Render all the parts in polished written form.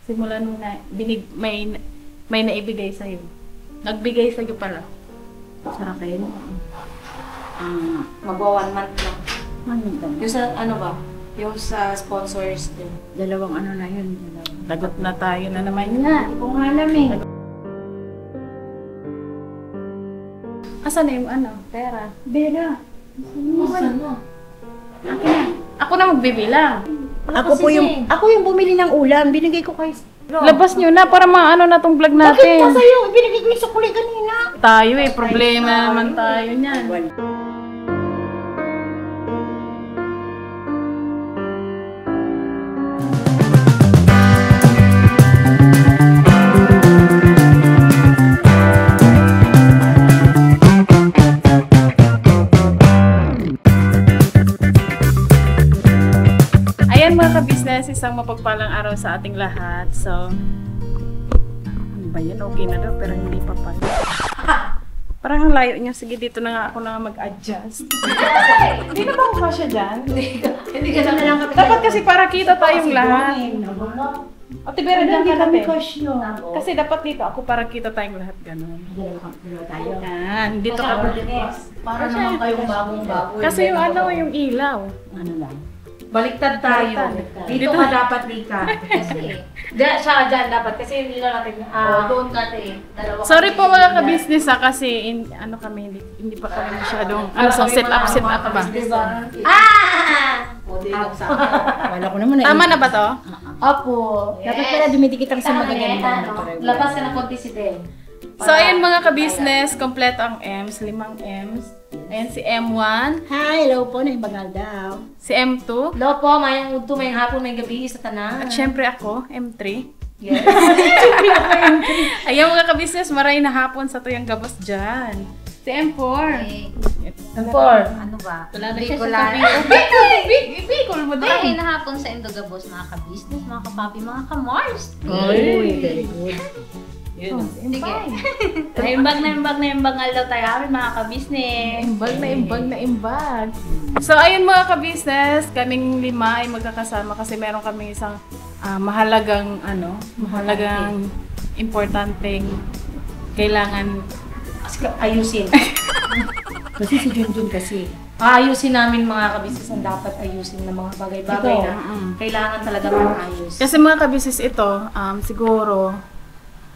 Simula nung may naibigay sa'yo. Nagbigay sa'yo pala. Sa akin, Magwa 1 month lang. ano Yung sa ano ba? Yung sa sponsors din. dalawang ano na yun. Dalawang. Lagot na tayo na naman nga. Hindi ko nga alam eh. Asan na yung ano? Pera. Bera. Saan na? Akin na. Ako na magbibilang. Ako yung bumili ng ulam. Binigay ko kay... Labas nyo na para maano na tong vlog Bakit pa natin. sa'yo? Binigay ko yung sukuli kanina. Tayo problema naman tayo niyan. Ayan mga ka-business, isang mapagpalang araw sa ating lahat. So, ano ba yan? Okay na daw, pero hindi pa pala. Parang ang layo niya. Sige, dito na nga ako na mag-adjust. Hindi na ba ako kasya dyan? Hindi ka na lang kami. Dapat kasi para kita tayong lahat. O, tibera dyan ka kami natin. kasyo. Kasi dapat dito ako para kita tayong lahat. Ganun. Dalawa tayo. Yan, dito ka. Para naman kayong bagong-bago. Kasi yung ano, yung ilaw. Ano lang. Baliktad tayo. Baliktad. Dito ka dapat, Lika. Kasi, siya dyan dapat. Kasi yung ilaw natin, doon ka dalawa. Sorry po mga ka-business kasi ano kami, hindi pa kami masyadong set up ba? Wala ko naman na. Tama na ba to? Opo. Dapat pala dumidikit ang sa magaganda. Labas ka na konti si Den. So ayun mga ka-business, kompleto ang M's, 5 M's. Ayan si M1, Hi, hello po. Naibagal daw. si M2, Hello po, mayang udto, mayang hapon, mayang gabi sa tanan. at syempre ako, M3. Yes. Ayan mga ka-business, maray na hapon sa tuyang gabos dyan. Si M4. Four. Ano ba? Wala na siya Bicolan. Bicol mo Maraming din. na hapon sa Indogabos, mga ka-business, mga kapapi, mga ka-Mars. Uy, very good. Sige. Naimbag daw tayo kami, mga ka-business. Imbag na imbag. So ayun mga ka-business, kaming 5 ay magkakasama kasi meron kaming isang mahalagang importanteng kailangan Ayusin. Kasi si Junjun kasi. Ayusin namin mga kabisnes ang dapat ayusin ng mga bagay-bagay Ito, na kailangan talaga maayos. kasi mga ka-business ito, siguro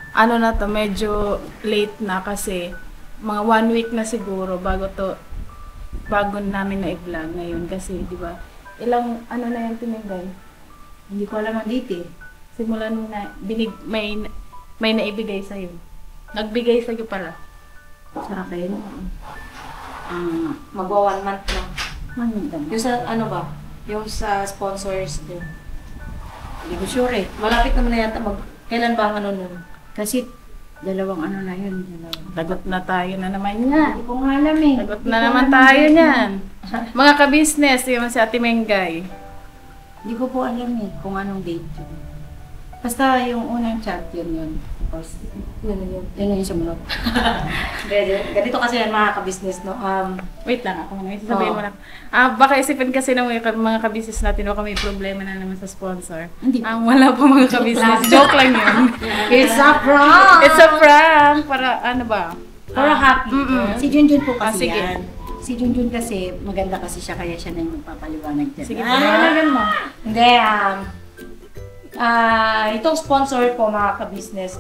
ano na to, medyo late na kasi mga 1 week na siguro bago namin na i-vlog ngayon kasi di ba ilang ano na yan tinigay Hindi ko alam ang date eh. simula nung may naibigay sa'yo. Nagbigay sa'yo pala. Sa akin, Magwa 1 month lang. ano lang. Yung sa ano ba? Yung sa sponsors din. Hindi ko sure eh. Malapit naman na yata kailan ba ang ano nun? Kasi dalawang ano na yun. Dalawang. Lagot na tayo na naman nga. Hindi ko nga alam eh. Lagot na naman tayo niyan. Mga ka-business, yung si Ate Mengay. Hindi ko po alam eh kung anong date yun. Basta yung unang chat yun. Tapos, Yun. yun yung sumunod. Ganito kasi yan mga kabisnes, no? Wait lang ako. May sasabihin Oo. mo na. Baka isipin kasi ng mga ka-business natin, baka may problema na naman sa sponsor. Hindi. Wala po mga ka-business. Joke lang yun. It's a prank! It's a prank. Para ano ba? Para happy. Si Junjun po kasi sige. yan. Si Junjun kasi, maganda kasi siya, kaya siya na yung magpapaliwanag dyan. Sige, paliwanagan mo. Hindi, itong sponsor po mga kabisnes,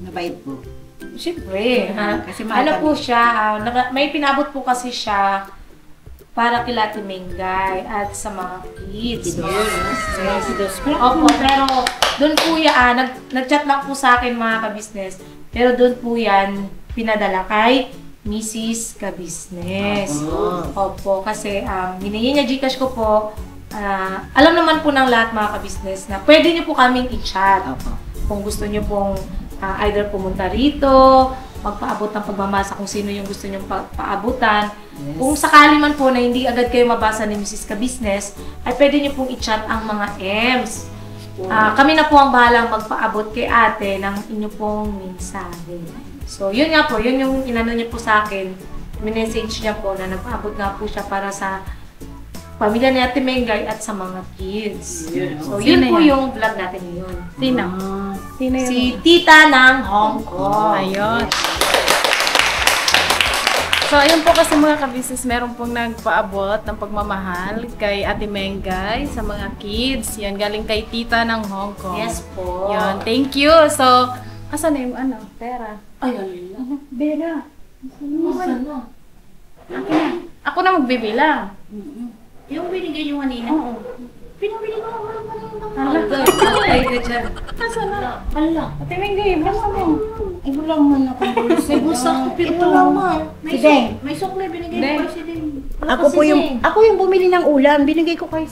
Mabait po. syempre, Kasi ano mahal po siya, may pinabot po kasi siya para kila Ate Mengay at sa mga kids. Yes. Opo, pero doon po yan, nag-chat lang po sa akin mga kabisnes, pero doon po yan pinadala kay Mrs. Kabisnes. Opo, kasi hiningi niya Gcash ko po. Alam naman po ng lahat mga kabisnes na pwede niyo po kaming i-chat. Opo. Kung gusto niyo pong either pumunta rito, magpaabot ng pagmamasa kung sino yung gusto niyong paabutan. Yes. Kung sakali man po na hindi agad kayo mabasa ni Mrs. Kabisnes, ay pwede niyo pong i-chat ang mga M's. Kami na po ang bahalang magpaabot kay ate ng inyo pong mensahe. So, yun nga po, yun yung inano niya po sa akin. Minessage niya po na nagpaabot nga po siya para sa pamilya ni Ate Mengay at sa mga kids. So, Sino yun po yan? yung vlog natin ngayon. Sino? Sino yun? Si Tita ng Hong Kong. Ayun. So, ayun po kasi mga kabisnes, meron pong nagpaabot ng pagmamahal kay Ate Mengay sa mga kids. Yan, galing kay Tita ng Hong Kong. Yes po. Yan, thank you. So, asan na yung pera? Ay, ala. Bera. Asan na? Akin na. Ako na magbibilang. Yung binigay niyo kanina. Oo. Pinabili ko naman Hala. Ay, ka dyan. Asan na? Ala. Ate Mengay, basta mo. Ibo lang man ako. May busa ko, pero Ito wala lang. man. May sukle. May sukle binigay Deng. ko si Deng. Ako po yung- Ako yung bumili ng ulam. Binigay ko kay...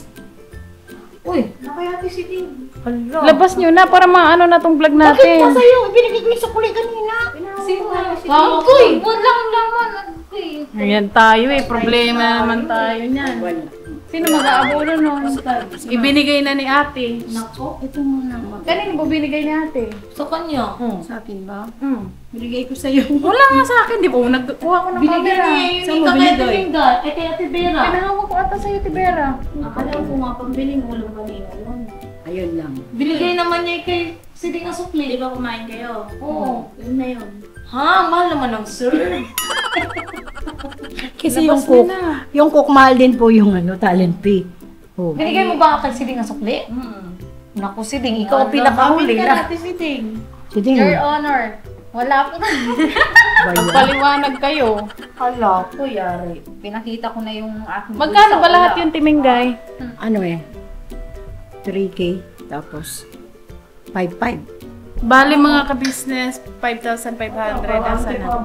Uy, Nakayati si Deng. hala. Labas nyo na para maano na tong vlog Bakit natin. pa sa'yo? Ibinigay ko yung sukle kanina. Sino? Wow. Uy, walang laman. Uy. Ayan tayo eh. Problema naman tayo niyan. Sino mag-aabulo nun? Ibinigay na ni ate. Nako. Ito muna. Kanino ba binigay ni ate? Sa kanya. Sa akin ba? Binigay ko sa'yo. Wala nga sa akin. Di ba? Nagkuha ko ng Binigay camera. niya yun. Saan Hindi mo ka kay Ate binigay? Mengay. Ay, kay Ate Vera. Pinahawak ko ata sa'yo, Tibera. Akala ko nga pambiling ulam kanina. Ayun lang. Binigay naman niya kay Siding na sukli. Di ba kumain kayo? Oo. Yun na yun. Ha? Mahal naman ng sir. Kasi Labas yung cook, mo na. yung cook mahal din po yung talent fee. Oh. Binigay mo ba kay Siding na sukli? Naku, Siding, ikaw ang Bakit pinakahuli. ka natin si Deng? Si Deng. Your Honor, wala po na. Paliwanag kayo. Hala, ko yari. Pinakita ko na yung aking Magkano ba lahat yung Timingay? Ano eh? 3K. Tapos 5,500. Bali mga ka-business, 5,500. Asa na?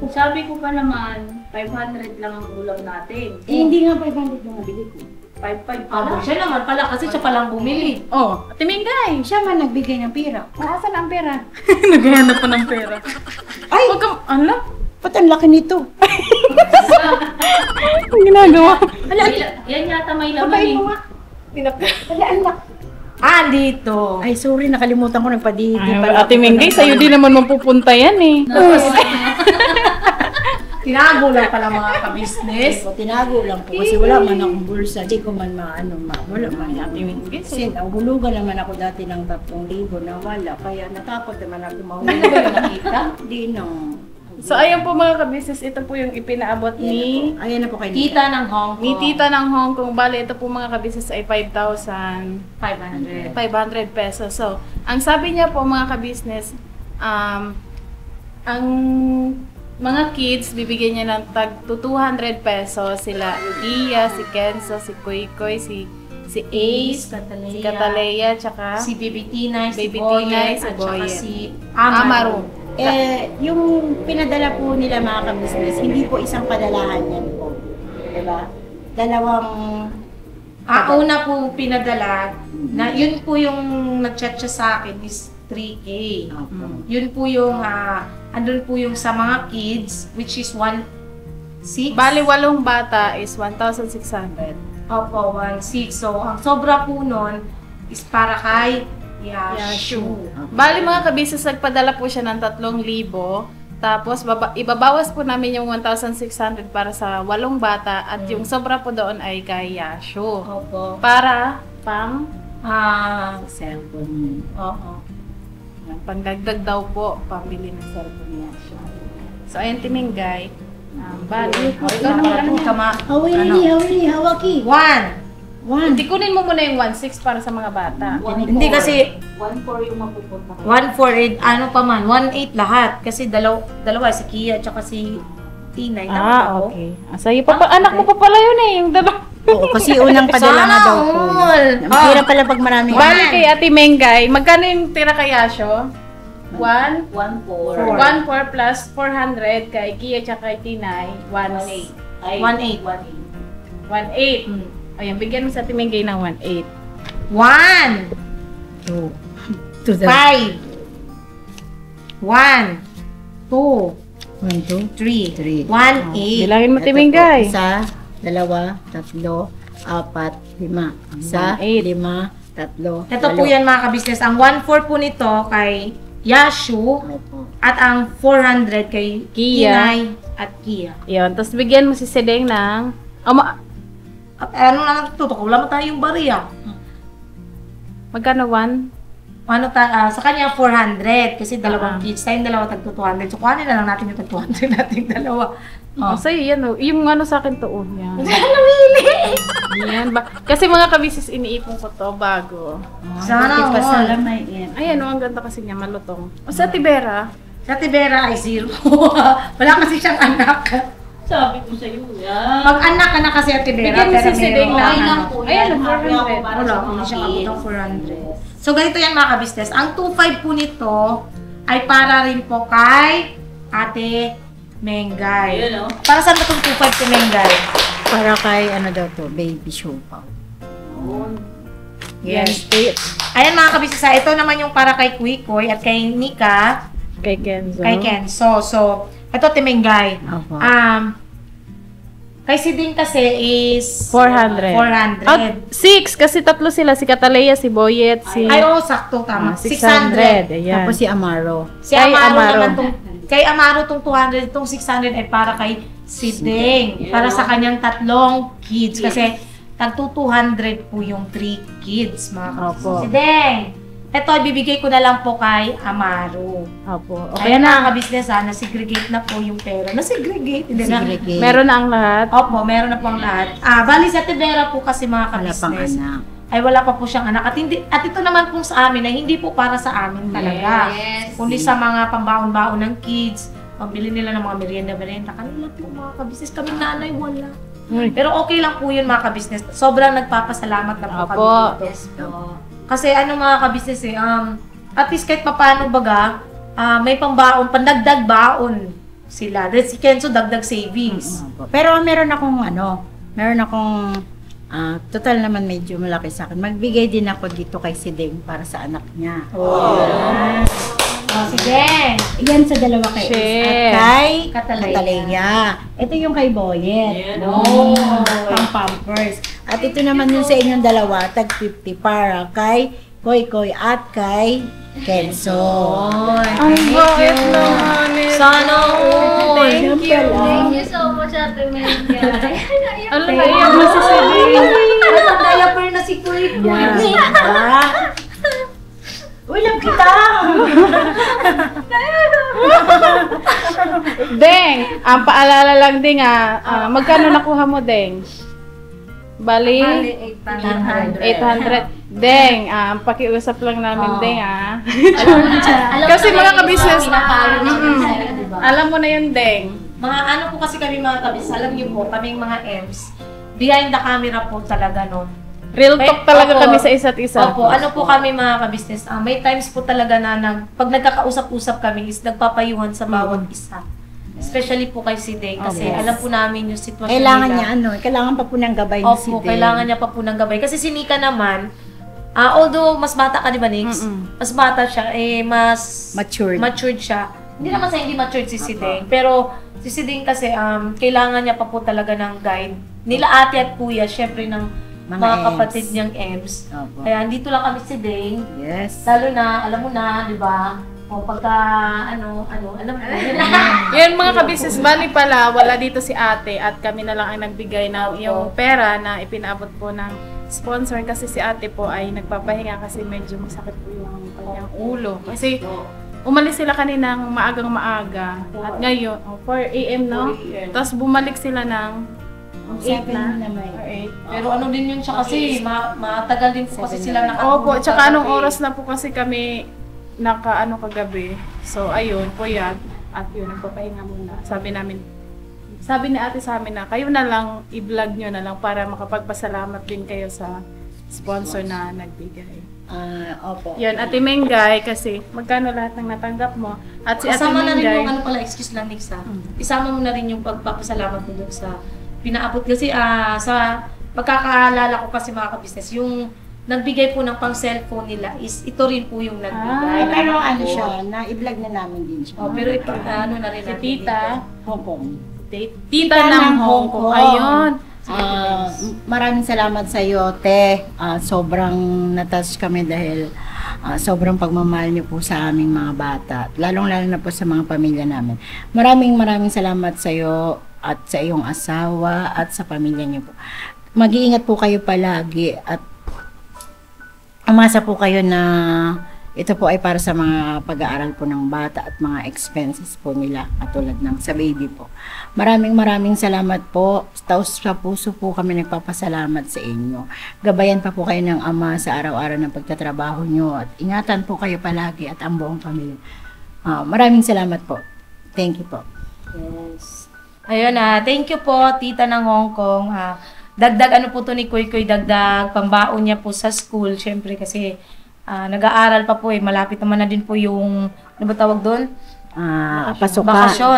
Sabi ko pa naman, 500 lang ang ulam natin. Eh, hindi nga 500 yung nabili ko. 5-5 Abo, pala. siya naman pala kasi siya palang bumili. Oh, Timingay! Siya man nagbigay ng pera. Asan ang pera? Naghahanap pa ng pera. Ay! Huwag kang, ano? Ba't ang laki nito? Ang ginagawa? Yan yata may laman Sabay eh. mo nga. Wala, ang laki. Ah, dito. Ay, sorry, nakalimutan ko nagpadidi Ay, pala. Ate Mingay, sa'yo din naman mapupunta yan eh. Tinago lang pala mga ka-business. O, tinago lang po kasi wala man akong bulsa. Di ko man wala man. Ate Mingay, Kasi nahulugan naman ako dati ng 3,000 na wala. Kaya natakot naman ako mahulog. Hindi ba yung nakita? Di na. So, ayan po mga ka-business, ito po yung ipinaabot ni Ayan na po kayo. Tita ng Hong Kong. ni Tita ng Hong Kong. Bali, ito po mga ka-business ay 500. 5,500 pesos. So, ang sabi niya po mga ka-business, ang mga kids, bibigyan niya ng tag 200 pesos. Sila Iya, si Kenzo, si Koy Koy, si Ace, Catalea, si Catalea, tsaka si Baby Tinay, si Baby Boyet, Tinay, si at saka Boyet. si Amaru. Yung pinadala po nila mga ka-business, hindi po isang padalahan yan po. Diba? Dalawang... Una po pinadala, na yun po yung nag-chat siya sa akin is 3K. Yun po yung, andun po yung sa mga kids, which is 1,600. Bali, 8 bata is 1,600. Opo, 1,600. So, ang sobra po nun is para kay Yashu. Bali mga kabisnes, nagpadala po siya ng 3,000. Tapos ibabawas po namin yung 1,600 para sa 8 bata at yung sobra po doon ay kay Yashu. Opo. Para pang Cellphone. Oo. pangdagdag daw po, pambili ng cellphone niya. So ayun Timingay. Bali, Hawaki. 1. hindi kunin mo muna yung 1,600 para sa mga bata. Hindi kasi 1-4 yung mapupunta ko. 1,400, ano pa man, 1,800 lahat. Kasi dalawa, si Kia at si Tinay. Okay. Sa'yo pa anak mo pa pala yun eh, yung dalawa. Oo, kasi unang padala nga daw po. Ang tira pala pag maraming... Bali kay Ate Mengay, magkano yung tira kay Yasho? 1? 1-4. 1,400 plus 400 kay Kia tsaka kay Tinay, 1,800. 1,800. Ayan, bigyan mo sa Ate Mengay ng 1,800. 1, 5, 1, 2, 3, 1,800. Bilangin mo Ate Mengay. Isa, dalawa, tatlo, apat, lima. Isa, 1,800. 5, tatlo, Ito po yan mga ka-business. Ang 1,400 po nito kay Yashu at ang 400 kay Kia. Tinay at Kia. Yun, tapos bigyan mo si Sedeng ng... Ano na natututo ko? Wala mo tayong bariya. Magkano 1? Sa kanya 400 kasi dalawang kids, tayong dalawa tag 200. So kuhanin na lang natin yung tag 200 nating dalawa. Sa'yo yan, yung ano sa akin to, yan. Namili! Yan ba? Kasi mga kabisis, iniipon ko to bago. Sana pa all. sala may yan. Ayan, ang ganda kasi niya, malutong. O sa Tibera, Sa Tibera ay 0. Wala kasi siyang anak. Sabi ko sa'yo, yan. Mag-anak ka na kasi at Tibera. bigyan mo si pero Sideng meron na. kang lang anak. po Ayan, yan. Happy ako 400. para Wala, sa hindi mga siya kids. abot ng 400. So, ganito yan mga ka-business. Ang 2.5 po nito ay para rin po kay Ate Mengay. Ayun, oh. Para saan ba itong 2.5 kay Mengay? Para kay ano daw to, baby show pa. Yes. Ayan mga ka-business, ito naman yung para kay Kuikoy at kay Nika, kay Kenzo. kay Kenzo. So, ito Ate Mengay. Opo. Kay Siding kasi is 400. 400. At 6, kasi tatlo sila. Si Catalea, si Boyet, si... Ay, oo, sakto, tama. 600. 600. Ayan. Tapos si Amaro. Si Kay Amaro, Amaro. naman kay Amaro tong 200, itong 600 ay para kay Siding. Para sa kanyang tatlong kids. Kasi tag 200 po yung 3 kids, mga kapatid. Opo. Siding! Ito, ibibigay ko na lang po kay Amaro. Opo. Okay Okay na, na. ka-business ha, na-segregate na po yung pera. Na-segregate, hindi na. Segregate. Meron na ang lahat. Opo, meron na po ang lahat. Bali sa Tibera po kasi mga Wala pang ka-business. anak. Ay wala pa po siyang anak. At ito naman po sa amin ay hindi po para sa amin talaga. Yes. Kundi sa mga pambaon-baon ng kids, pambili nila ng mga merienda-merienda. Kanila po mga ka-business. Kami nanay, wala. Pero okay lang po yun mga ka-business. Sobrang nagpapasalamat na po kami Opo. dito. Yes po. Kasi ano mga ka-business at least kahit papaano baga, may pambaon, pandagdag baon sila. Dahil si Kenzo dagdag savings. Opo. Pero meron akong total naman medyo malaki sa akin. Magbigay din ako dito kay Sideng para sa anak niya. Sige. Yan sa dalawa kay Share. Ace at kay Catalea. Catalea. Ito yung kay Boyet. Yan, No. Pang pampers. At ito naman yung sa inyong dalawa, tag 50 para kay Koy Koy at kay Kenzo. Ang bait naman nila. Sana all. Thank you. Thank you so much, Ate Mengay. Alam na, iyak na si Siding. Ang diaper na si Kuy. Yan. Diba? Uy, love kita! Deng, ang paalala lang Deng magkano nakuha mo Deng? Bali? 800. Deng, pakiusap lang namin Deng Kasi mga ka-business, alam mo na yun Deng. Mga ano po kasi kami mga kabis, alam niyo po, kaming mga M's, behind the camera po talaga no. Real talk talaga Opo. kami sa isa't isa. Opo, ano po kami mga ka-business, may times po talaga na pag nagkakausap-usap kami is nagpapayuhan sa bawat isa. Especially po kay si Day kasi Yes. alam po namin yung sitwasyon Kailangan nila. niya kailangan pa po ng gabay ni Opo, Sideng. kailangan niya pa po ng gabay. Kasi si Nika naman, although mas bata ka di ba Nix? Mas bata siya, mas Matured. siya. Hindi naman sa hindi matured si Sideng, pero si Sideng kasi kailangan niya pa po talaga ng guide. Nila ate at kuya, syempre ng mga Ems. kapatid niyang Ems. Opo. Kaya dito lang kami si Sideng. Yes. Lalo na, alam mo na, di ba? O pagka, alam mo. Yun mga kabisnes, bali pala, wala dito si ate at kami na lang ang nagbigay ng yung pera na ipinaabot po ng sponsor kasi si ate po ay nagpapahinga kasi medyo masakit po yung kanyang ulo. Kasi umalis sila kaninang maagang maaga at ngayon, 4 a.m. no? 4 a.m. Tapos bumalik sila ng 8 na. Or 8. Pero ano din yun siya kasi, matagal din po kasi sila nakatulog. Opo, tsaka anong kagabi. oras na po kasi kami kagabi. So, ayun, po yan. At yun, nagpapahinga muna. Sabi ni ate sa amin na, kayo na lang, i-vlog nyo na lang para makapagpasalamat din kayo sa sponsor na nagbigay. Opo. Yun, Ate Mengay, kasi magkano lahat ng natanggap mo? At si Ate Kasama na rin Mengay, yung excuse lang Nix Isama mo na rin yung pagpapasalamat mo dun sa pinaabot. Kasi sa pagkakaalala ko kasi mga ka-business, yung nagbigay po ng pang cellphone nila is ito rin po yung nagbigay. Pero ano siya, na-i-vlog na namin din siya. Pero ito, ano na rin si natin Tita, Hong Kong. Tita ng Hong Kong. Ayun. Maraming salamat sa iyo, Te. Sobrang natouch kami dahil sobrang pagmamahal niyo po sa aming mga bata. Lalong-lalo na po sa mga pamilya namin. Maraming salamat sa iyo at sa iyong asawa at sa pamilya niyo po. mag-iingat po kayo palagi at umasa po kayo na ito po ay para sa mga pag-aaral po ng bata at mga expenses po nila katulad ng sa baby po. Maraming salamat po. Taos sa puso po kami nagpapasalamat sa inyo. Gabayan pa po kayo ng Ama sa araw-araw ng pagtatrabaho nyo at ingatan po kayo palagi at ang buong pamilya. Maraming salamat po. Thank you po. Yes. Ayun thank you po, Tita ng Hong Kong. Dagdag ano po to ni Kuy Kuy, dagdag pambaon niya po sa school. Syempre kasi nag-aaral pa po malapit naman na din po yung, ano ba tawag doon? Pasukan. Bakasyon.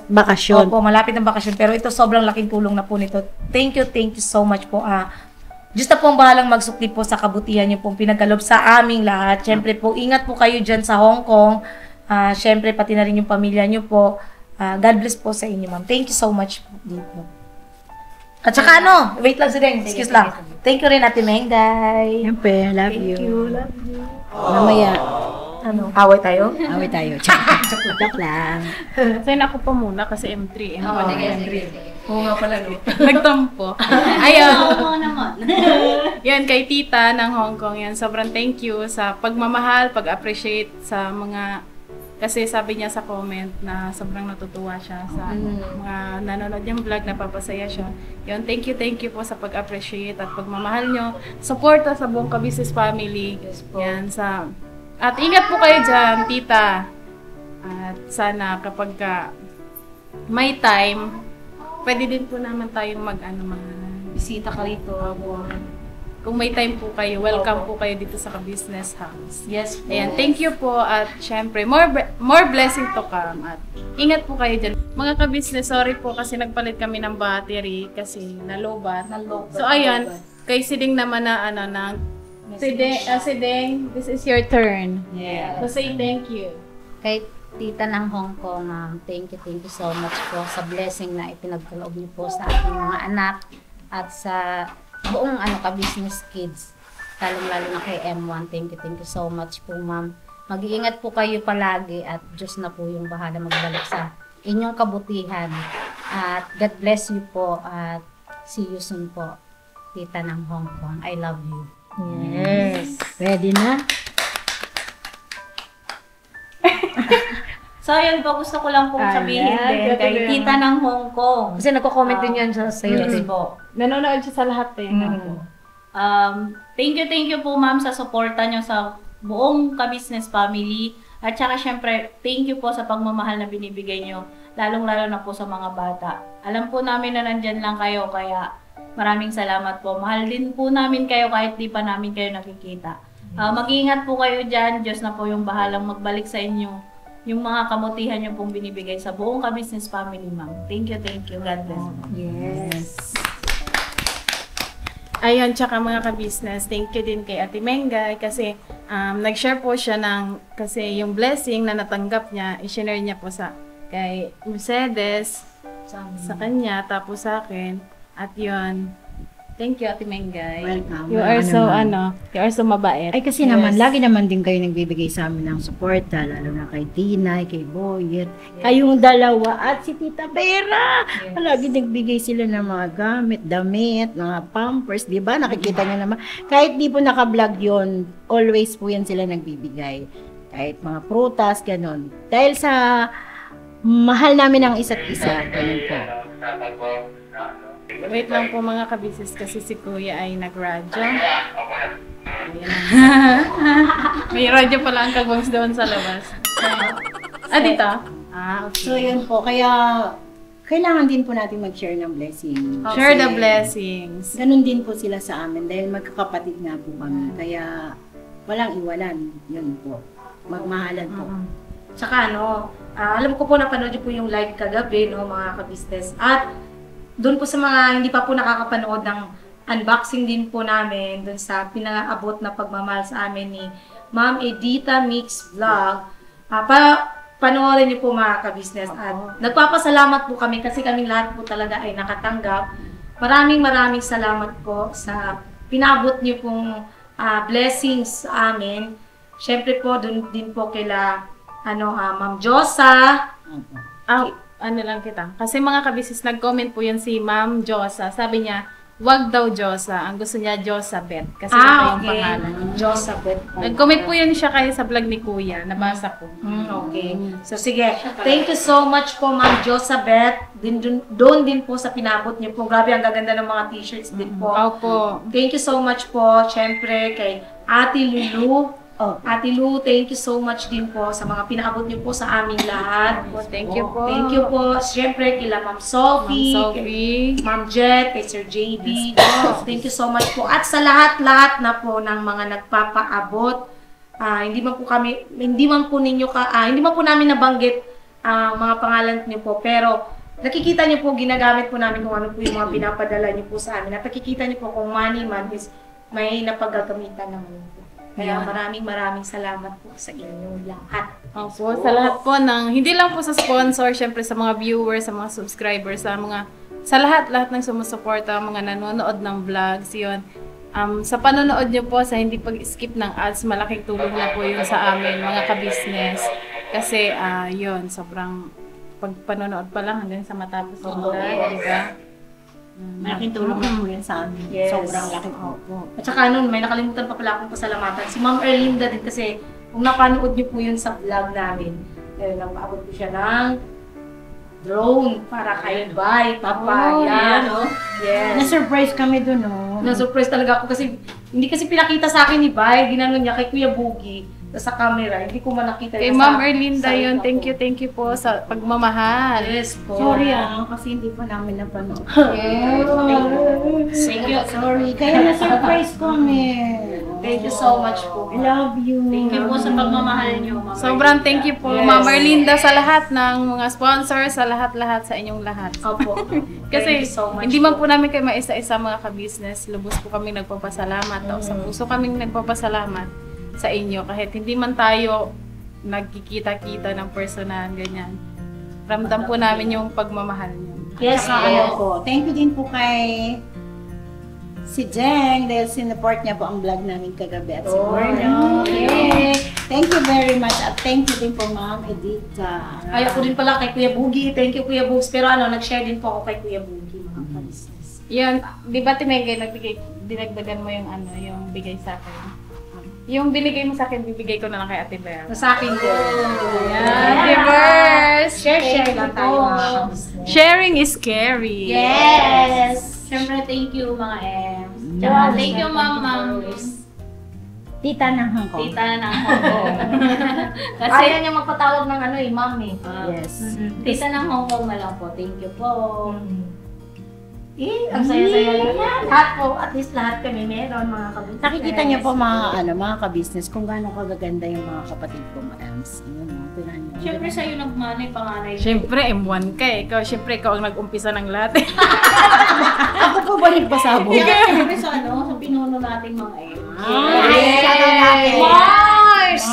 Bakasyon. Opo, malapit ng bakasyon. Pero ito sobrang laking tulong na po nito. Thank you so much po. Diyos na po ang bahalang magsukli po sa kabutihan niyo pong pinagkalob sa aming lahat. Syempre po, ingat po kayo dyan sa Hong Kong. Syempre, pati na rin yung pamilya niyo po. God bless po sa inyo, ma'am. Thank you so much po dito. At saka wait lang si Deng, excuse lang. Thank you rin, Ate Mengday. Siyempre, love you. Thank you, love you. Mamaya, Away tayo? away tayo. Joke lang. Sign ako pa muna kasi M3. M3. Oo nga pala, no? Nagtampo. Ayun. Yan, kay tita ng Hong Kong. Yan, sobrang thank you sa pagmamahal, pag-appreciate sa mga... Kasi sabi niya sa comment na sobrang natutuwa siya sa mga nanonood niyang vlog, napapasaya siya. Yun, thank you po sa pag-appreciate at pagmamahal niyo. Suporta sa buong Ka-Business family. Yes po. Yan, at ingat po kayo dyan, tita. At sana kapag may time, pwede din po naman tayong mga Bisita ka rito. kung may time po kayo, welcome po kayo dito sa Ka-Business House. Yes po. Ayan, thank you po at syempre, more blessing to come at ingat po kayo dyan. Mga Ka-Business, sorry po kasi nagpalit kami ng battery kasi nalobat. So ayan, kay Siding naman na Siding, this is your turn. Yeah. So say thank you. Kay Tita ng Hong Kong, thank you so much po sa blessing na ipinagkaloob niyo po sa ating mga anak at sa buong Ka-Business Kids, lalong-lalo na kay M1. Thank you so much po, ma'am. Mag-iingat po kayo palagi at Diyos na po yung bahala magbalik sa inyong kabutihan. At God bless you po at see you soon po, Tita ng Hong Kong. I love you. Yes. Ready na? So, ayun po, gusto ko lang pong sabihin din kay Tita ng Hong Kong. Kasi nagko-comment din yan sa Yes YouTube. po. Nanonood siya sa lahat eh. Thank you po ma'am sa suporta nyo sa buong Ka-Business family. At saka syempre, thank you po sa pagmamahal na binibigay nyo. Lalong-lalo na po sa mga bata. Alam po namin na nandyan lang kayo, kaya maraming salamat po. Mahal din po namin kayo kahit di pa namin kayo nakikita. Mag-iingat po kayo dyan. Diyos na po yung bahalang magbalik sa inyo yung mga kamutihan nyo pong binibigay sa buong Ka-Business family, ma'am. Thank you. God bless. Yes. Ayun, tsaka mga Ka-Business, thank you din kay Ate Mengay kasi nag-share po siya kasi yung blessing na natanggap niya, i-share niya po kay Mercedes, sa kanya, tapos sa akin. At yun, thank you Ate Mengay. Welcome. You are so mabait. Ay kasi naman, lagi naman din kayo nagbibigay sa amin ng suporta, lalo na kay Tinay, kay Boyet, kayong dalawa, at si Tita Vera. Lagi nagbigay sila ng mga gamit, damit, mga pampers, di ba? Nakikita niyo naman. Kahit di po naka-vlog yun, always po yan sila nagbibigay. Kahit mga prutas, ganun. Dahil sa mahal namin ang isa't isa, ganun po. Wait lang po mga Ka-Business kasi si Kuya ay nag-radyo. May radyo pala ang kagwangs doon sa labas. Dito? Okay. So yun po, kaya kailangan din po natin mag-share ng blessing. Share the Kasi blessings. ganun din po sila sa amin dahil magkakapatid nga po kami. Kaya walang iwalan. Yun po. Magmahalan po. Tsaka alam ko po napanood niyo po yung live kagabi, mga Ka-Business. At doon po sa mga hindi pa po nakakapanood ng unboxing din po namin doon sa pinaabot na pagmamahal sa amin ni Ma'am Edita Mix Vlog. Panoorin niyo po mga Ka-Business. At nagpapasalamat po kami kasi kaming lahat po talaga ay nakatanggap. Maraming salamat po sa pinabot niyo pong blessings sa amin. Syempre po doon din po kila Ma'am Josa. Ano lang kita. Kasi mga Ka-Business, nag-comment po yan si Ma'am Josa. Sabi niya, wag daw Diyosa. Ang gusto niya Diosabet. Kasi ito yung pangalan. Josabeth. Nag-comment po yun siya kayo sa vlog ni Kuya. Nabasa ko. Okay. So, sige. Thank you so much po, Ma'am Josabeth. Doon din po sa pinabot niyo po. Grabe, ang gaganda ng mga t-shirts din po. Opo. Thank you so much po, syempre, kay Ate Lulu. Ate Lu, thank you so much din po sa mga pinakabot niyo po sa aming lahat. Thank you po. Thank you po, syempre, kila Ma'am Sophie, Ma'am Sophie. kay Ma'am Jet, kay Sir JB. Thank you so much po. At sa lahat-lahat na po ng mga nagpapaabot, hindi man po namin nabanggit mga pangalan niyo po, pero nakikita niyo po, ginagamit po namin kung ano po yung mga pinapadala niyo po sa amin. At nakikita niyo po kung money man is may napagagamitan naman po. Kaya maraming salamat po sa inyong lahat. Opo, sa lahat po ng, hindi lang po sa sponsor, syempre sa mga viewers, sa mga subscribers, sa lahat ng sumusuporta, mga nanonood ng vlogs, yun. Sa panonood nyo po, sa hindi pag-skip ng ads, malaking tulong na po yun sa amin, mga ka-business. Kasi, yun, sobrang panonood pa lang hanggang sa matapos yung vlog, di ba? Malaking tulong na po yan sa amin. Yes. Sobrang laki po. At saka may nakalimutan pa pala akong pasalamatan. Si Ma'am Erlinda din kasi, kung napanood niyo po yun sa vlog namin, nagpaabot po siya ng drone para kay Bay, Papaya, no? Yes. Na-surprise kami dun, no? Na-surprise talaga ako kasi, hindi kasi pinakita sa akin ni Bay, ginano niya kay Kuya Boogie, sa camera, hindi ko man nakita. Kay Ma'am Erlinda yun, thank you po sa pagmamahal. Yes po. Sorry kasi hindi pa namin napanood. Thank you. Sorry, kaya na-surprise kami. Thank you so much po. I love you. Thank you po sa pagmamahal niyo, Ma'am. Sobrang thank you po, Yes. Ma'am Erlinda, sa lahat ng mga sponsors, sa lahat sa inyong lahat. Opo. Kasi Thank you so much hindi man po. po namin kayo maisa-isa mga ka-business, lubos po kami nagpapasalamat. Sa puso kaming nagpapasalamat sa inyo. Kahit hindi man tayo nagkikita-kita ng personal, ganyan. Ramdam po namin yung pagmamahal niyo. Yes, Ano po. Thank you din po kay si Jeng dahil sinsupport niya po ang vlog namin kagabi at si Borno. Okay. Thank you very much at thank you din po Ma'am Edita. Ay, ako din pala kay Kuya Boogie. Thank you, Kuya Boogs. Pero nag-share din po ako kay Kuya Boogie, mga ka-business. Yan, di ba Tinegay, dinagdagan mo yung yung bigay sa akin. Yung binigay mo sa akin, bibigay ko na lang kay Ate Bea. Sa akin din. Yan, Divers! Share lang tayo, mga ka-business. Sharing is scary. Yes! Siyempre, thank you, mga Ems. Tsaka, thank you, Ma'am. Tita ng Hong Kong. Tita ng Hong Kong. Kasi, Ayaw niya magpatawag ng ma'am eh. Yes. Tita ng Hong Kong na lang po. Thank you po. Ang saya-saya lang yan. Lahat po, at least lahat kami meron, mga ka-business. Nakikita niyo po mga ka-business kung gaano kagaganda yung mga kapatid ko, Ma'ams. Tirahan niyo. Siyempre, sa'yo nagmanay panganay. Siyempre, M1 ka eh. Ikaw ang nag-umpisa ng lahat eh. Ako po ba nagpasabog? Siyempre, sa pinuno nating mga Ems.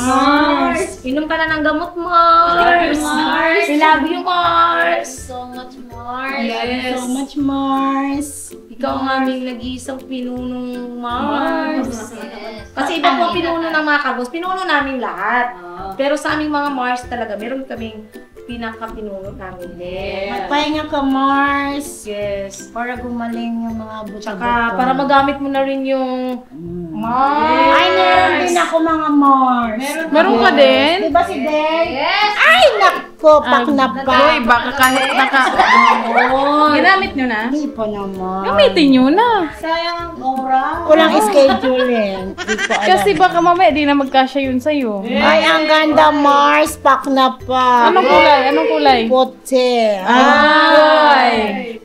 Mars! Inom ka na ng gamot, Mars! Mars! I love you, Mars! So much more. Yes. So much, Mars. Ikaw ang aming nag-iisang pinunong Mars. Yes. Kasi iba po pinuno ng mga kabos. Pinuno namin lahat. Ah. Pero sa aming mga Mars talaga, meron kaming pinaka-pinuno namin din. Magpahinga ka, Mars. Yes. Para gumaling yung mga buto-buto. Tsaka para magamit mo na rin yung Mars. Ay, meron din ako mga Mars. Meron ka din? Diba si Deng? Yes! Ay, nako, paknap pa. Uy, baka kahit ginamit nyo na? Hindi pa naman. Gamitin nyo na. Sayang ang oras. Walang schedule yan. Hindi ko alam. Kasi baka mamaya di na magkasya yun sa'yo. Ay, ang ganda, Mars. Paknap pa. Anong kulay? Anong kulay? Puti. Ay!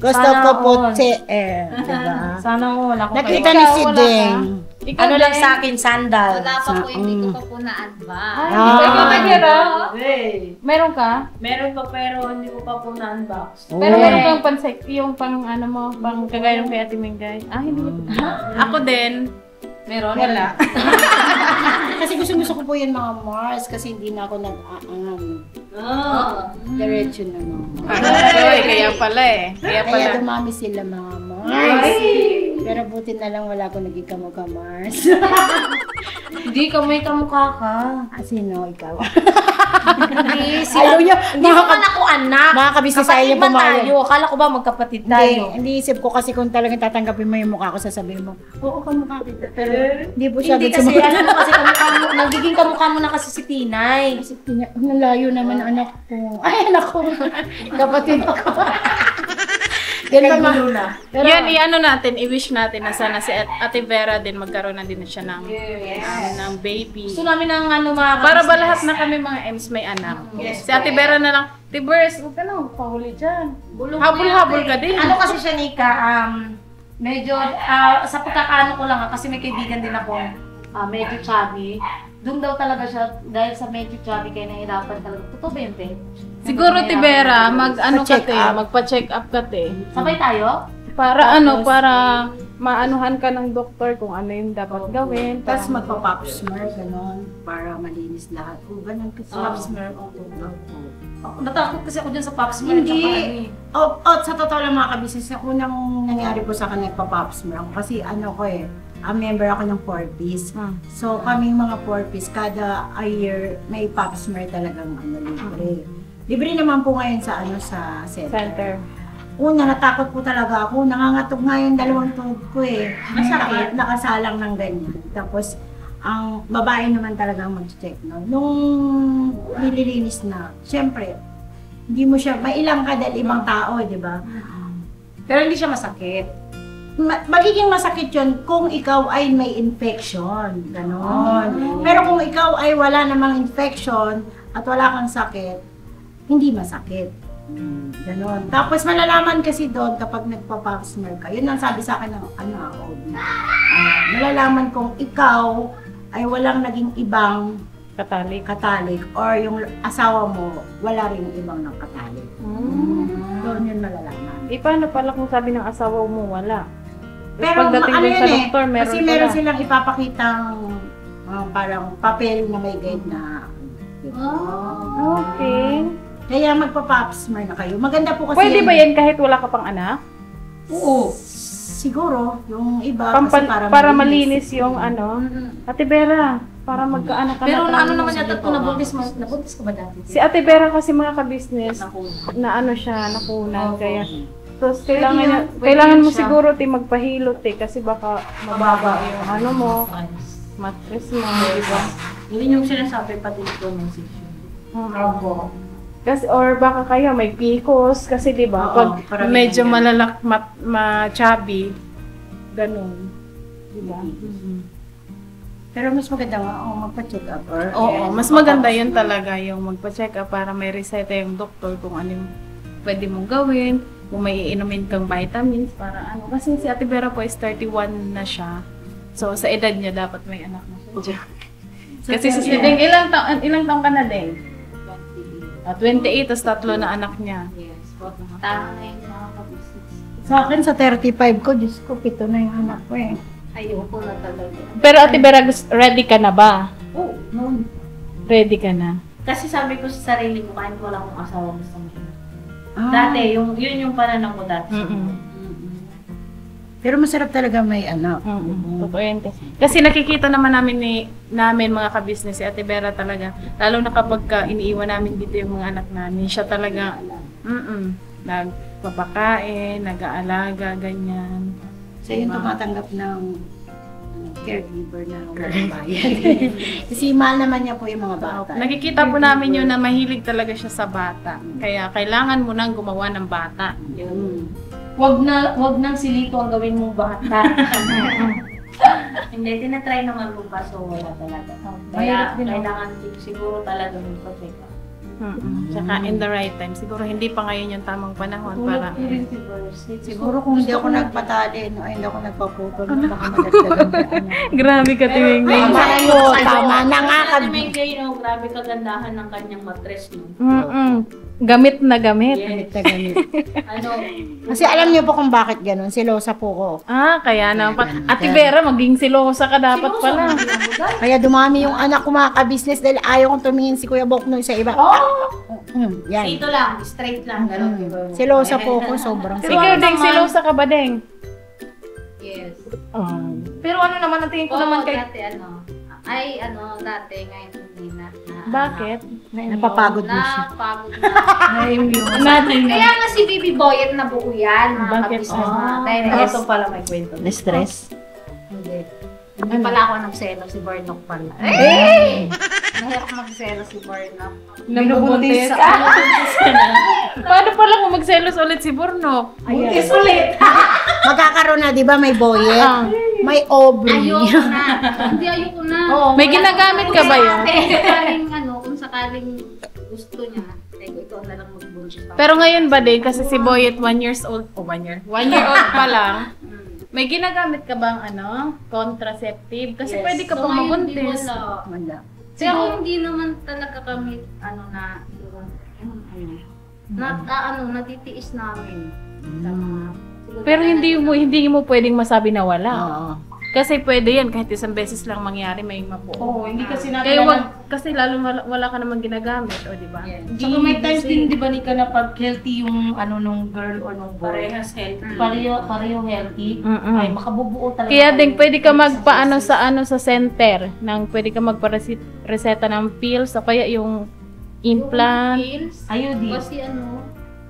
Gusto Sana ko all. puti eh. Diba? Sana wala ko Nakita ni si wala Deng. Ikaw Ano lang din? sa akin, sandal. Wala pa po, hindi ko pa po na-advance. Ikaw ba, Kira? Meron ka? Meron pa pero hindi ko pa po na-unbox. Pero meron kang pansek, yung pang ano mo, pang kagaya ng kay Ate Mingay. Hindi mo. Ako din. Meron? Wala. Kasi gusto ko po yan mga Mars kasi hindi na ako nag-aangam. Diretso na naman. Kaya pala eh. Kaya pala. Kaya dumami sila mga Mars. Pero buti na lang wala ko naging kamukha Mars. Hindi ka may kamukha ka. Sino? Ikaw? Hindi, Ayaw niya. Hindi mo man ako anak. Mga kabisnes ayaw niya Kapatid ba pumayag. tayo? Akala ko ba magkapatid Hindi, tayo? iniisip ko kasi kung talagang tatanggapin mo yung mukha ko, sasabihin mo, oo, kamukha kita. Pero hindi po siya Hindi kasi, ano mo kasi kamukha mo, nagiging kamukha mo na kasi si Tinay. Kasi nalayo naman ang anak ko. Ay, anak ko. Kapatid ko. Ganun na. Pero, Yan, i-ano natin, i-wish natin na sana si Ate Vera din magkaroon na din siya ng, ng baby. Gusto namin ng ano mga Para ba kabisnes. lahat na kami mga Ems may anak? Si Ate Vera na lang, Tibers, huwag ka na magpahuli dyan. Habol-habol ka din. Ano kasi siya, Nika, medyo, sa pagkakaano ko lang, kasi may kaibigan din ako, medyo chubby. Doon daw talaga siya, dahil sa medyo chubby, kaya nahirapan talaga. Totoo ba yun, te? Siguro, Tibera, mag-ano ka Pa-check te, up. magpa-check up ka te. Sabay tayo? Para ano, para maanuhan ka ng doktor kung ano yung dapat gawin. tapos magpa-pop smear, gano'n, para malinis lahat. O, ganun kasi. Pop smear, natakot kasi ako dyan sa pop smear. Hindi. tsaka ano eh. Sa totoo lang mga kabisnes, yung unang nangyari po sa akin, nagpa-pop smear ako. Kasi ano ko member ako ng 4-piece. So, kaming mga 4-piece, kada a year, may pop smear talagang libre. Libre naman po ngayon sa sa center. Una, natakot po talaga ako. Nangangatog nga yung dalawang tuhod ko Masakit? Nakasalang ng ganyan. Tapos, ang babae naman talaga ang mag-check. No? Nung nililinis na, syempre, hindi mo siya, mailang ka dahil ibang tao, di ba? Pero hindi siya masakit. Magiging masakit yun kung ikaw ay may infection. Ganon. Pero kung ikaw ay wala namang infection at wala kang sakit, hindi masakit. Ganon. Tapos malalaman kasi doon kapag nagpa-pap smear ka, yun ang sabi sa akin ng OB. Malalaman kung ikaw ay walang naging ibang katalik or yung asawa mo wala rin ibang ng katalik. Doon yun malalaman. Paano pala kung sabi ng asawa mo wala? Pero Pagdating ano dun sa yun doktor, meron kasi pala. meron silang ipapakitang parang papel na may guide na. Okay. Kaya magpa-pap smear na kayo. Maganda po kasi Pwede ba yan kahit wala ka pang anak? Oo. Siguro, yung iba kasi Para malinis yung ano. Ate Vera, para magkaanak ka Pero na. ano naman yata ito, nabuntis ka ba dati? Si Ate Vera kasi mga kabisnes, na ano siya, nakunan. Kaya, tapos kailangan mo siguro magpahilot kasi baka mababa yung ano mo, mattress mo, di ba? Yun yung sinasabi pati ito ng session. Kasi, or baka kayo may PCOS kasi di ba Oo, pag parang medyo ganyan. malalak, chubby, ganun. Di ba? Pero mas maganda nga, magpa-check up. Oo, mas maganda yun talaga yung magpa-check up para may reseta yung doktor kung ano yung pwede mong gawin, kung may iinumin kang vitamins para ano. Kasi si Ate Vera po is 31 na siya. So sa edad niya dapat may anak na siya. Kasi si Deng, ilang taong ka na Deng? 28, tapos 3 na anak niya. Yes, tama na yung mga kabisnes. Sa akin, sa 35 ko, Diyos ko, 7 na yung anak ko Ayoko na talaga. Pero Ate Vera, ready ka na ba? Oo, noon. Ready ka na? Kasi sabi ko sa sarili ko, kahit wala akong asawa, gusto mo yun. Ah. Dati, yun yung pananaw ko dati. Pero masarap talaga may anak. Totoo yan. Kasi nakikita naman namin mga kabisnes si Ate Vera talaga. Lalo na kapag iniiwan namin dito yung mga anak namin. Siya talaga, nagpapakain, nag-aalaga, ganyan. So yung tumatanggap ng caregiver na walang bayad. Kasi mahal naman niya po yung mga bata. Nakikita po namin yun na mahilig talaga siya sa bata. Kaya kailangan mo nang gumawa ng bata. Wag nang silito ang gawin mong bata. Hindi, tinatry naman ko pa, so wala talaga. Kaya kailangan siguro talaga mag-check up. Tsaka in the right time. Siguro hindi pa ngayon yung tamang panahon para... Siguro kung hindi ako nagpatali, hindi ako nagpaputol, baka madagdagan ka. Grabe ka tingin Tama na nga. Grabe kagandahan ng kanyang mattress, no? Gamit na gamit. Yes. Ano? Kasi alam niyo po kung bakit ganun. Silosa po ko. Kaya naman. Ate Vera, maging silosa ka dapat pala. Kaya dumami yung anak ko mga ka-business dahil ayaw kong tumingin si Kuya Boknoy sa iba. Yan. Dito lang, straight lang. Ganun, diba? Silosa po ko, sobrang Ikaw, Deng, silosa ka ba, Deng? Yes. Pero ano naman, ang tingin ko naman kay... dati dati, ngayon hindi na. Bakit? Napapagod mo siya. Napagod na. Imagine Kaya nga si Bibi Boyet na buo yan, mga Bakit? kabisnes natin. Ito pala may kwento. Na-stress? Hindi. Hindi pala ako nagselo, si Barnock pala. Eh! Nahirap magselo si Barnock. Binubuntis Nabubuntis ka. ka na. Paano pala kung magselos ulit si Burnok? Buntis ulit. Magkakaroon na, di ba, may boyet? May ovary. Ayoko na. Hindi, ayoko na. May ginagamit ka ba yun? Kung sakaling gusto niya, ikaw na lang magbuntis. Pero ngayon ba din, kasi si Boyet 1 years old, 1 year old pa lang, may ginagamit ka bang contraceptive? Kasi pwede ka So, pang ngayon, di mabuntis. wala. Wala. Pero hindi naman talaga kami, natitiis namin. Pero hindi mo pwedeng masabi na wala. Oo. Kasi pwede yan, kahit isang beses lang mangyari, may mabuo. Oo, hindi kasi natin Kaya alam. kasi lalo wala ka namang ginagamit, o di ba? Yes. Tsaka may times din, di ba, Nika, na pag healthy yung nung girl or nung boy. Parehas healthy. Pareho healthy. Mm-mm. Ay, makabubuo talaga. Kaya din kayo. pwede ka magpaano sa center, pwede ka magpareseta ng pills o kaya yung implant. Pills, IUD. kasi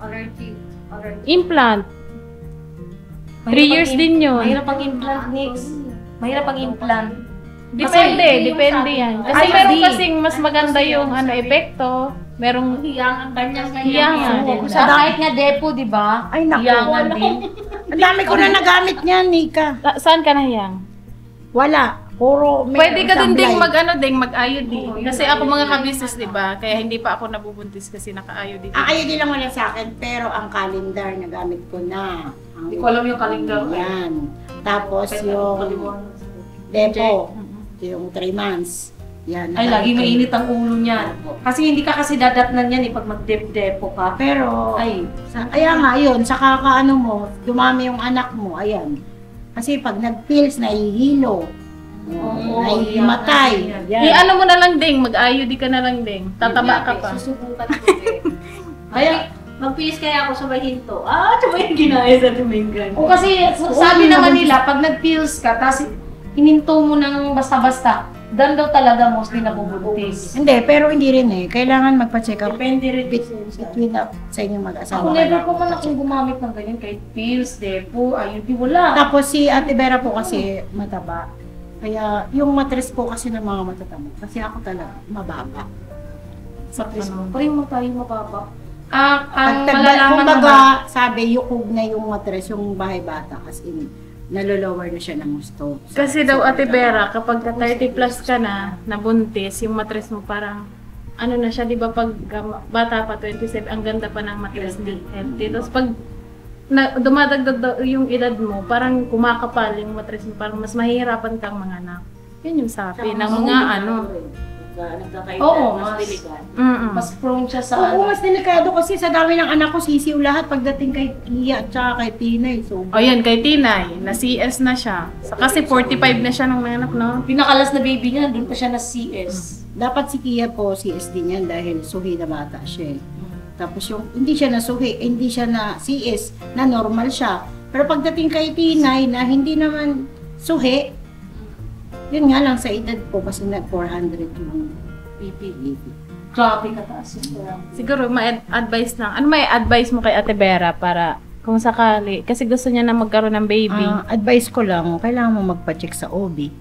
allergy. Implant. 3 years din yun. Mahirap ang implant, Nix. Mahirap ang implant. Depende yan. Kasi Ay, meron hindi. kasing mas maganda yung epekto. Merong Hiyang ang kanyang hiyangan. Kahit nga depo, di ba? Ay, naku. Hiyangan din. Ang dami ko na nagamit niyan, Nika. Saan ka nahiyang? Wala. Puro Pwede ka din sablay. mag-IUD. Kasi ako mga ka-business, di ba? Kaya hindi pa ako nabubuntis kasi naka-IUD. Ayun din lang wala sa akin, pero ang calendar nagamit ko na. Hindi ko alam yung kalinggang. Yan. Tapos yung depo, yung 3 months. Yan. Ay, nagamit lagi ko. mainit ang ulo niyan. Kasi hindi ka kasi dadatnan yan pag mag-depo ka. Pero, Ay, kaya nga yun, sa kakaano mo, dumami yung anak mo, ayan. Kasi pag nag-pills, nahihilo. Nahihimatay. Ano mo na lang ding, mag-IUD ka na lang ding. Tataba ka pa. Susubukan ko kaya, Mag-please kaya ako sabay hinto. Sabay yung ginaya sa Domingan. o kasi sabi naman nila, pag nag-pills ka, tapos hininto mo ng basta-basta, dan daw talaga mostly nabubuntis. Hindi, pero hindi rin eh. Kailangan magpa-check up Depende rin. between up sa inyong mag-asawa. Ako never ko man akong gumamit ng ganyan, kahit pills, depo, IUD, wala. Tapos si Ate Vera po kasi mataba. Kaya yung matres po kasi ng mga matatama. Kasi ako talaga mababa. Sa Christmas. Pareho mo tayo mababa. Ang Pag malalaman kumbaga, naman, sabi, yukog na yung matres, yung bahay bata. Kasi nalolower na siya ng gusto. Kasi daw, Ate Vera, kapag 30 plus ka na, nabuntis, yung matres mo parang, ano na siya, di ba pag bata pa, 27, ang ganda pa ng matres ni healthy. Tapos pag dumadagdag daw yung edad mo, parang kumakapal yung matres mo, parang mas mahihirapan kang mga anak. Yun yung sabi ng mga Oo, mas mas- diligan. mas prone siya sa Oo, mas delikado kasi sa dami ng anak ko, sisiw lahat pagdating kay Tia at saka kay Tinay. So, O yan, kay Tinay, na CS na siya. Kasi 45 na siya nung anak, no? pinakalas na baby niya, doon pa siya na CS. dapat si Kia po, CS din yan dahil suhi na bata siya. Tapos yung, hindi siya na suhi, hindi siya na CS, na normal siya. Pero pagdating kay Tinay na hindi naman suhi, yun nga lang sa edad po kasi nag-400 yung PPE. Grabe kataas yun. Siguro, advice lang. Ano may advice mo kay Ate Vera para kung sakali? Kasi gusto niya na magkaroon ng baby. Advice ko lang, kailangan mo magpa-check sa OB.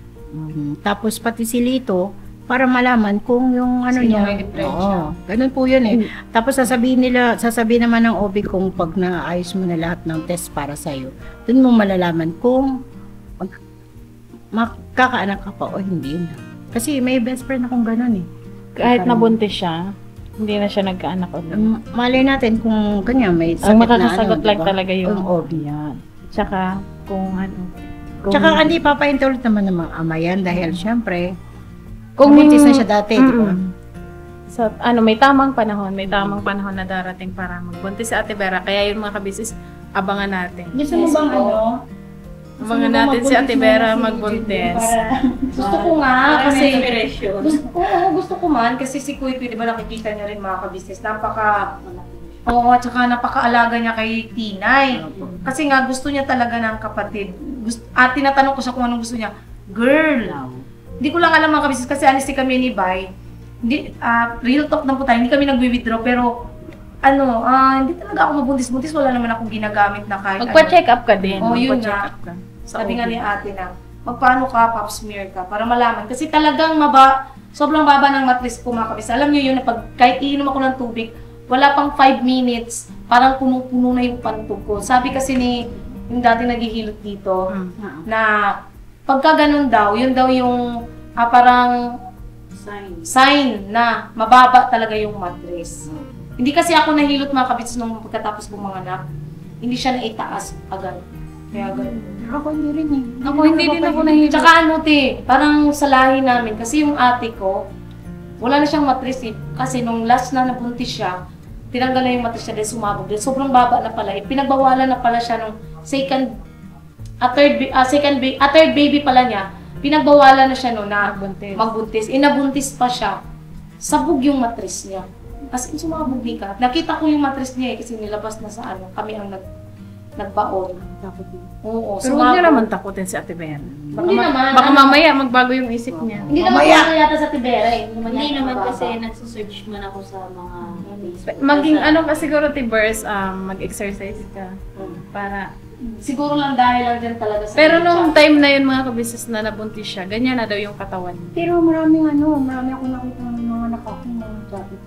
Tapos pati si Lito, para malaman kung yung ano Sino niya. may depression. Oo, ganun po yun eh. Tapos sasabihin naman ng OB kung pag naayos mo na lahat ng test para sa'yo, dun mo malalaman kung makakaanak ka pa o hindi na. Kasi may best friend akong ganun eh. Kahit nabuntis siya, hindi na siya nagkaanak ulit. Malay natin kung kanya may sakit Ang na makakasagot ano, lang diba? talaga yung OB. yan. Tsaka, kung ano. Tsaka hindi papaintulot naman ng mga ama yan dahil syempre, kung buntis na siya dati, di ba? So, may tamang panahon na darating para magbuntis si Ate Vera. Kaya yung mga kabisis, abangan natin. Gusto mo bang ano? Abangan natin si Ate Vera magbuntis. Gusto ko nga, kasi Inspiration. gusto ko man, kasi si Kuya, di ba nakikita niya rin mga ka-business, Oo, at saka napakaalaga niya kay Tinay. Kasi nga gusto niya talaga ng kapatid tinatanong ko siya kung anong gusto niya. Girl, hindi ko lang alam mga kabisnes kasi honestly kami ni Bay. Hindi, real talk na po tayo, hindi kami nagwi-withdraw pero hindi talaga ako mabuntis-buntis, wala naman akong ginagamit na kahit Magpa-check up ka din. Oh, yun Magpa-check nga. up ka. Sabi nga ni ate na, magpaano ka, pap smear ka, para malaman. Kasi talagang sobrang baba ng matris ko mga kabisnes. Alam niyo yun, na kahit iinom ako ng tubig, wala pang 5 minutes, parang punong-puno na yung pantog ko. Sabi kasi ni yung dati naghihilot dito, na pagka ganun daw, yun daw yung parang sign na mababa talaga yung mattress. Hindi kasi ako nahilot mga kabits nung pagkatapos bumanganak. Hindi siya naitaas agad. Kaya ganun. Ako hindi rin eh. Ako hindi din ako nahihilot. Tsaka parang sa lahi namin, kasi yung ate ko, wala na siyang mattress eh. Kasi nung last na nabuntis siya, tinanggal na yung mattress niya dahil sumabog. Dahil sobrang baba na pala eh. Pinagbawalan na pala siya nung third baby pala niya. Pinagbawalan na siya no na magbuntis. Inabuntis pa siya. Sabog yung mattress niya. As in, sumabog ka. Nakita ko yung mattress niya eh, kasi nilabas na sa kami ang nagbaon. Oo, Pero huwag niya naman takutin si Ate Vera. Hindi naman. Baka mamaya magbago yung isip niya. Hindi naman ako yata sa Tibera eh. Hindi naman kasi nagsusearch man ako sa mga Facebook. Maging ka siguro, Tibers, mag-exercise ka. Para... Siguro lang dahil lang din talaga sa Pero nung time na yun mga kabisnes na nabuntis siya, ganyan na daw yung katawan. Pero marami ako nakita ng mga nakakita ng jacket.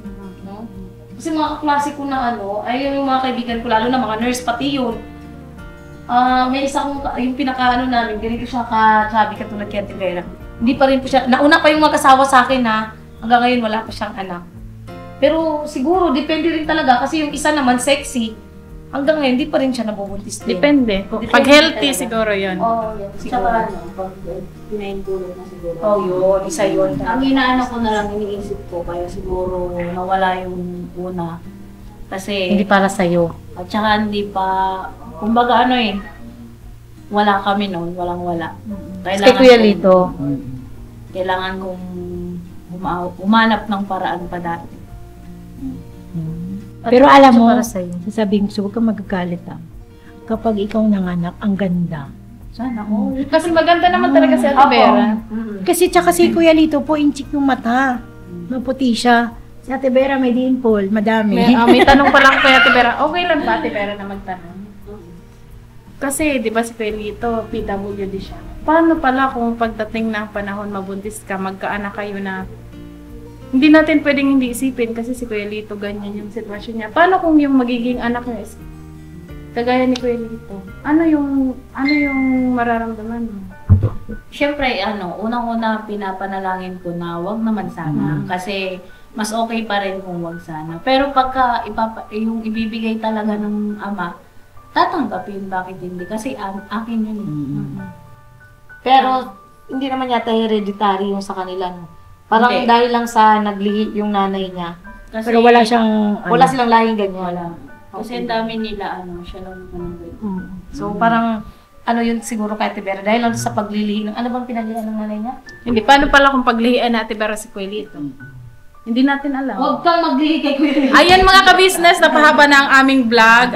Kasi mga kaklase ko na ay yung mga kaibigan ko, lalo na mga nurse, pati yun. May isa kong, yung namin, ganito siya ka-chubby katulad kay Ate Vera. Hindi pa rin po siya, nauna pa yung mag-asawa sa akin na hanggang ngayon wala pa siyang anak. Pero siguro, depende rin talaga kasi yung isa naman sexy, hanggang ngayon hindi pa rin siya nabubuntis din. Depende. Pag healthy siguro yun. Yan. Tsaka pag pinaintulog na siguro. Yun, isa yun. Ang inaano ko na lang, iniisip ko, kaya siguro nawala yung una. Kasi, Hindi para sa'yo. at saka hindi pa, kumbaga wala kami noon, walang-wala. Kay Kuya Lito. Kailangan kong umanap ng paraan pa dati. Pero alam mo, Para sa'yo. sasabihin ko, huwag kang magagalit Kapag ikaw nanganak, ang ganda. Sana all. Kasi maganda naman talaga si Ate Vera. Kasi tsaka si Kuya Lito po, inchik yung mata. Maputi siya. Si Ate Vera may dimple, madami. May tanong pa lang kay Ate Vera. Okay lang ba Ate Vera na magtanong? Kasi, di ba si Pelito, PWD siya. Paano pala kung pagdating ng panahon mabuntis ka, magkaanak kayo na hindi natin pwedeng hindi isipin kasi si Kuya Lito ganyan yung sitwasyon niya. Paano kung yung magiging anak niya is kagaya ni Kuya Lito? Ano yung mararamdaman mo? Siyempre, unang-una pinapanalangin ko na wag naman sana. Kasi mas okay pa rin kung wag sana. Pero pagka yung ibibigay talaga ng ama, tatanggapin, bakit hindi? Kasi akin yun. Pero, hindi naman yata hereditary yung sa kanila, no? Parang Hindi. dahil lang sa naglihi yung nanay niya. Kasi, Pero wala siyang, Wala silang lahing ganyan. Wala. Kasi ang dami nila, siya lang naman. So, parang, yun siguro kay Ate Vera. Dahil lang sa paglilihi ng, ano bang pinaglihan ng nanay niya? Hindi, paano pala kung paglihian na Ate Vera si Kuya Lito? Hindi natin alam. Huwag kang maglihi kay Kuya Lito. Ayan mga ka-business, napahaba na ang aming vlog.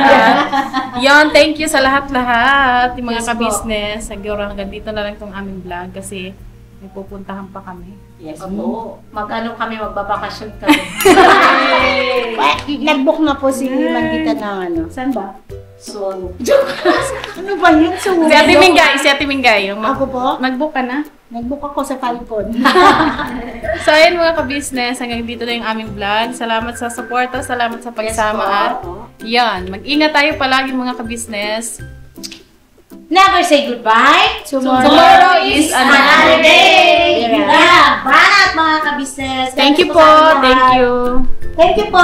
Yon, thank you sa lahat-lahat, yung mga Yes po. ka-business. Siguro hanggang dito na lang itong aming vlog kasi may pupuntahan pa kami. Yes po. Kami, magbabakasyon kami. nag-book na po si Mandita ng Saan ba? So, Ano ba yun? So, Si Ate Mingay. Yung Ako po? nag-book ka na? Nag-book ako sa Falcon. So ayun mga ka-business, hanggang dito na yung aming vlog. Salamat sa suporta, salamat sa pagsama at yan, mag-ingat tayo palagi mga ka-business. Never say goodbye. Tomorrow is another day. Banat mga ka-business. Thank you po, thank you. Thank you po.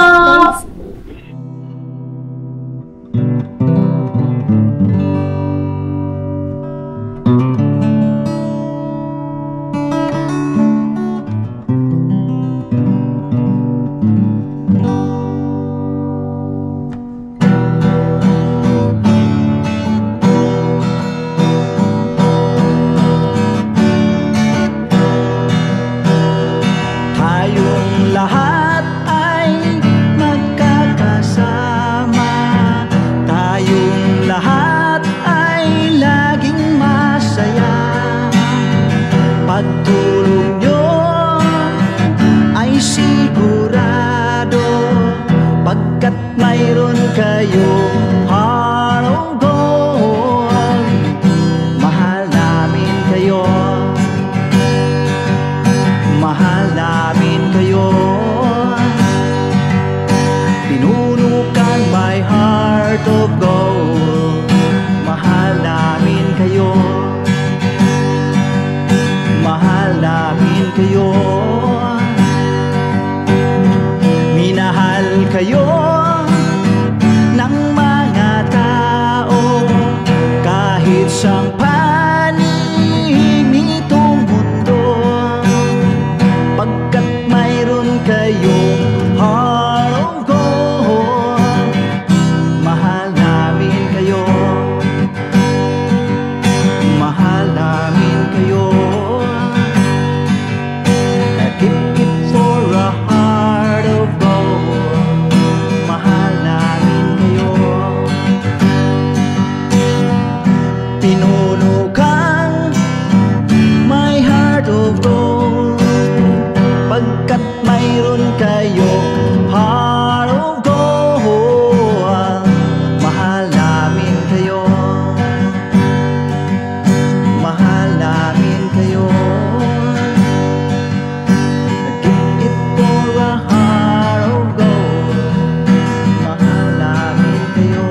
Tayong lahat ay magka kayo ng mga tao kahit sang panig nitong mundo, pagkat mayroon kayong heart of gold. Mahal namin kayo, mahal namin kayo. Keep it for a heart of gold. Mahal namin kayo. Pinuno kang my heart of gold, pagkat mayroon kayo heart of gold. Mahal namin kayo, mahal namin kayo. Keep it for a heart of gold. Mahal namin kayo.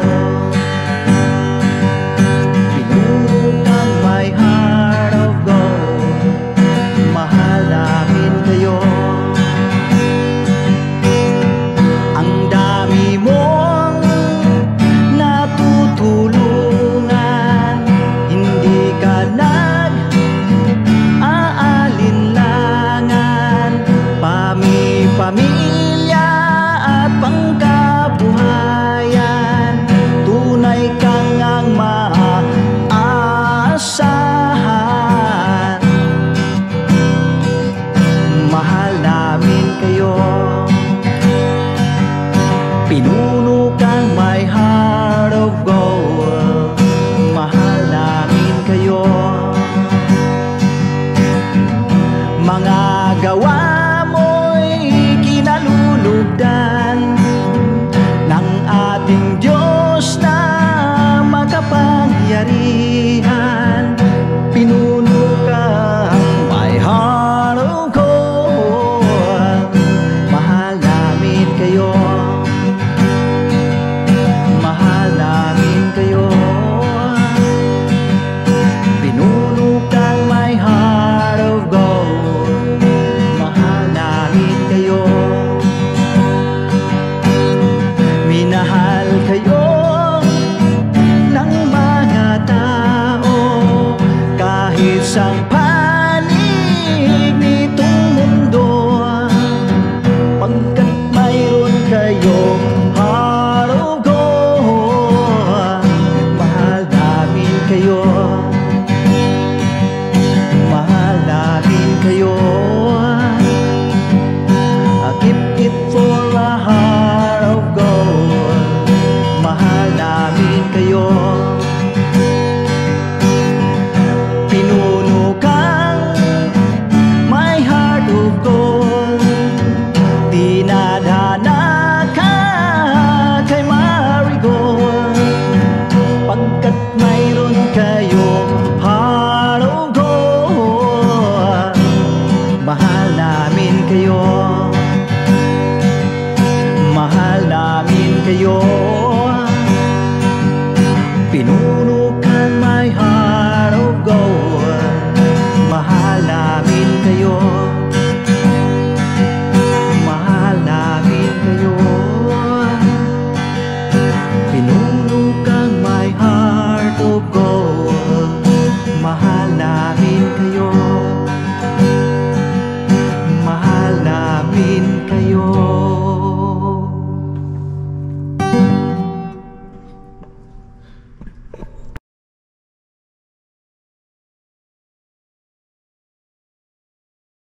Pinuno kang my heart of gold. Mahal namin kayo. Ang dami mong natutulungan, hindi ka nag-aalinlangan. Pamilya at pangkabuhayan, tunay kang ang maaasahan. Mahal namin kayo. Pinuno kang my heart of gold. Mahal namin kayo. Mga gawa mo'y kinalulugdan ng ating Diyos na makapangyarihan. Pinuno kang my heart of gold. Mahal namin kayo, mahal namin kayo. Pinuno kang my heart of gold. Mahal namin kayo. Minahal kayo ng mga tao kahit sang panig nitong mundo, pagkat mayroon kayong heart of gold. Mahal namin kayo, mahal namin kayo. Keep it for a heart of gold. Mahal namin kayo. Pinuno kang my heart of gold. Dinadhana ka kay Marigold, pagkat mayroon kayong heart of gold. Mahal namin kayo, mahal namin kayo. Pinuno kang my heart of gold. Mahal namin kayo, mahal namin kayo. Pinuno kang my heart of gold. Mahal namin kayo, mahal namin